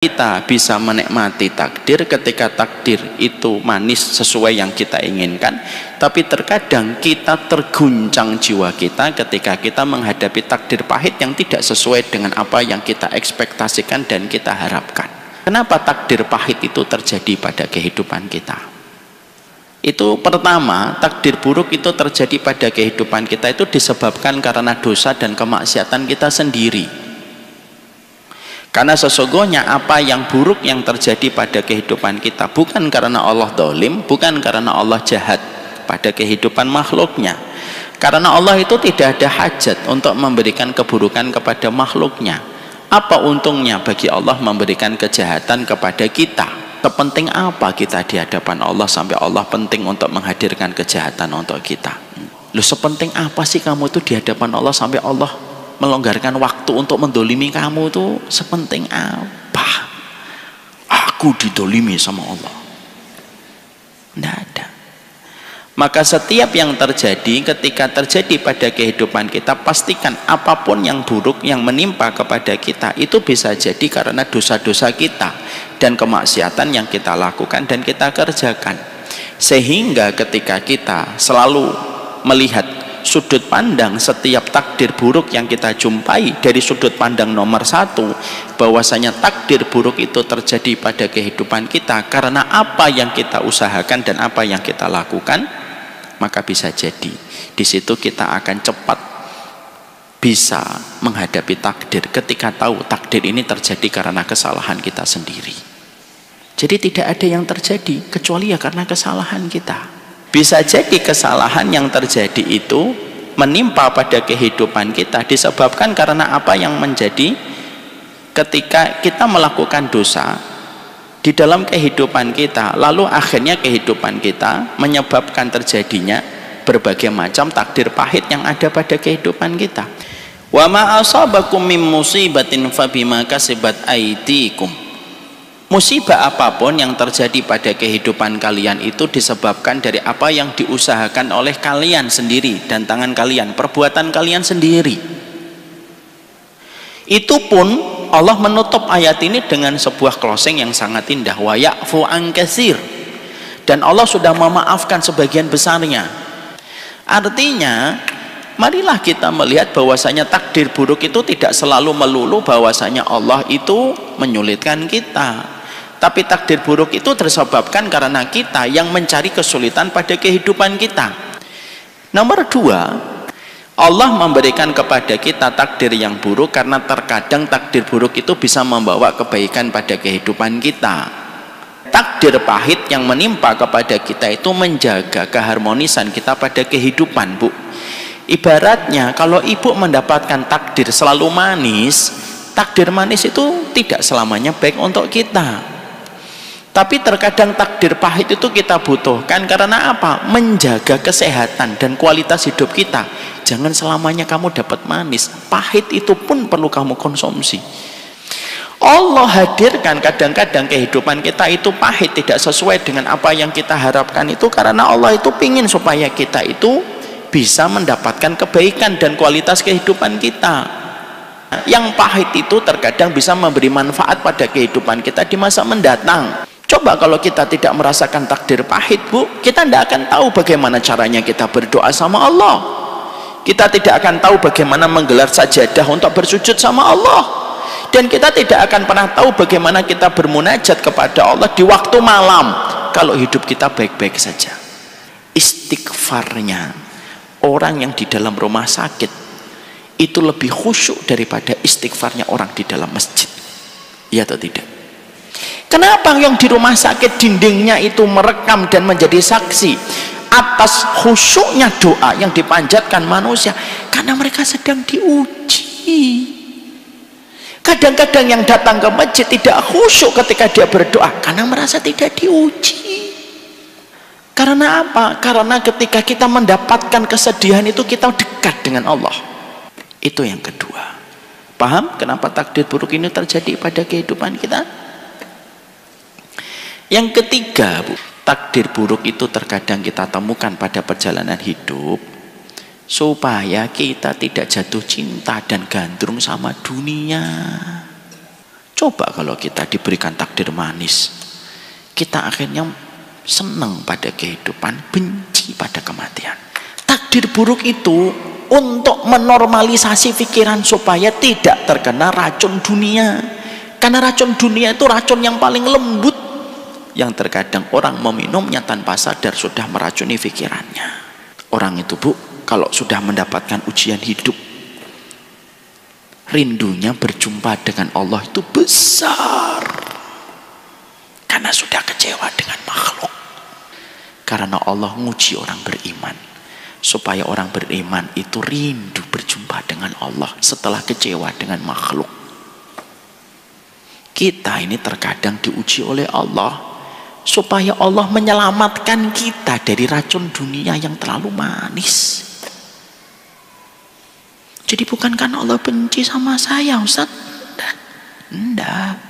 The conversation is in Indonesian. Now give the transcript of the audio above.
Kita bisa menikmati takdir ketika takdir itu manis sesuai yang kita inginkan, tapi terkadang kita terguncang jiwa kita ketika kita menghadapi takdir pahit yang tidak sesuai dengan apa yang kita ekspektasikan dan kita harapkan. Kenapa takdir pahit itu terjadi pada kehidupan kita? Itu pertama, takdir buruk itu terjadi pada kehidupan kita itu disebabkan karena dosa dan kemaksiatan kita sendiri. Karena sesungguhnya apa yang buruk yang terjadi pada kehidupan kita bukan karena Allah zalim, bukan karena Allah jahat pada kehidupan makhluknya. Karena Allah itu tidak ada hajat untuk memberikan keburukan kepada makhluknya. Apa untungnya bagi Allah memberikan kejahatan kepada kita? Sepenting apa kita di hadapan Allah sampai Allah penting untuk menghadirkan kejahatan untuk kita? Loh, sepenting apa sih kamu itu di hadapan Allah sampai Allah melonggarkan waktu untuk mendolimi kamu? Itu sepenting apa? Aku didolimi sama Allah. Tidak ada. Maka setiap yang terjadi, ketika terjadi pada kehidupan kita, pastikan apapun yang buruk yang menimpa kepada kita itu bisa jadi karena dosa-dosa kita dan kemaksiatan yang kita lakukan dan kita kerjakan. Sehingga ketika kita selalu melihat sudut pandang setiap takdir buruk yang kita jumpai dari sudut pandang nomor satu, bahwasanya takdir buruk itu terjadi pada kehidupan kita karena apa yang kita usahakan dan apa yang kita lakukan, maka bisa jadi di situ kita akan cepat bisa menghadapi takdir ketika tahu takdir ini terjadi karena kesalahan kita sendiri. Jadi tidak ada yang terjadi kecuali ya karena kesalahan kita. Bisa jadi kesalahan yang terjadi itu menimpa pada kehidupan kita disebabkan karena apa yang menjadi ketika kita melakukan dosa di dalam kehidupan kita, lalu akhirnya kehidupan kita menyebabkan terjadinya berbagai macam takdir pahit yang ada pada kehidupan kita. Wa ma asabakum min musibatin fabima kasabat aydikum. Musibah apapun yang terjadi pada kehidupan kalian itu disebabkan dari apa yang diusahakan oleh kalian sendiri dan tangan kalian, perbuatan kalian sendiri. Itu pun Allah menutup ayat ini dengan sebuah closing yang sangat indah, wa ya'fu an katsir, dan Allah sudah memaafkan sebagian besarnya. Artinya marilah kita melihat bahwasanya takdir buruk itu tidak selalu melulu bahwasanya Allah itu menyulitkan kita. Tapi takdir buruk itu disebabkan karena kita yang mencari kesulitan pada kehidupan kita. Nomor dua, Allah memberikan kepada kita takdir yang buruk karena terkadang takdir buruk itu bisa membawa kebaikan pada kehidupan kita. Takdir pahit yang menimpa kepada kita itu menjaga keharmonisan kita pada kehidupan, Bu. Ibaratnya kalau ibu mendapatkan takdir selalu manis, takdir manis itu tidak selamanya baik untuk kita. Tapi terkadang takdir pahit itu kita butuhkan karena apa? Menjaga kesehatan dan kualitas hidup kita. Jangan selamanya kamu dapat manis, pahit itu pun perlu kamu konsumsi. Allah hadirkan kadang-kadang kehidupan kita itu pahit, tidak sesuai dengan apa yang kita harapkan itu karena Allah itu ingin supaya kita itu bisa mendapatkan kebaikan dan kualitas kehidupan kita. Yang pahit itu terkadang bisa memberi manfaat pada kehidupan kita di masa mendatang. Coba kalau kita tidak merasakan takdir pahit, Bu, kita tidak akan tahu bagaimana caranya kita berdoa sama Allah. Kita tidak akan tahu bagaimana menggelar sajadah untuk bersujud sama Allah. Dan kita tidak akan pernah tahu bagaimana kita bermunajat kepada Allah di waktu malam kalau hidup kita baik-baik saja. Istighfarnya orang yang di dalam rumah sakit itu lebih khusyuk daripada istighfarnya orang di dalam masjid. Iya atau tidak? Kenapa yang di rumah sakit dindingnya itu merekam dan menjadi saksi atas khusyuknya doa yang dipanjatkan manusia? Karena mereka sedang diuji. Kadang-kadang yang datang ke masjid tidak khusyuk ketika dia berdoa karena merasa tidak diuji. Karena apa? Karena ketika kita mendapatkan kesedihan itu kita dekat dengan Allah. Itu yang kedua. Paham kenapa takdir buruk ini terjadi pada kehidupan kita? Yang ketiga, Bu, takdir buruk itu terkadang kita temukan pada perjalanan hidup supaya kita tidak jatuh cinta dan gandrung sama dunia. Coba kalau kita diberikan takdir manis, kita akhirnya senang pada kehidupan, benci pada kematian. Takdir buruk itu untuk menormalisasi pikiran supaya tidak terkena racun dunia. Karena racun dunia itu racun yang paling lembut, yang terkadang orang meminumnya tanpa sadar sudah meracuni pikirannya. Orang itu, Bu, kalau sudah mendapatkan ujian hidup, rindunya berjumpa dengan Allah itu besar, karena sudah kecewa dengan makhluk. Karena Allah nguji orang beriman, supaya orang beriman itu rindu berjumpa dengan Allah setelah kecewa dengan makhluk. Kita ini terkadang diuji oleh Allah supaya Allah menyelamatkan kita dari racun dunia yang terlalu manis. Jadi bukan karena Allah benci sama saya, Ustaz. Enggak.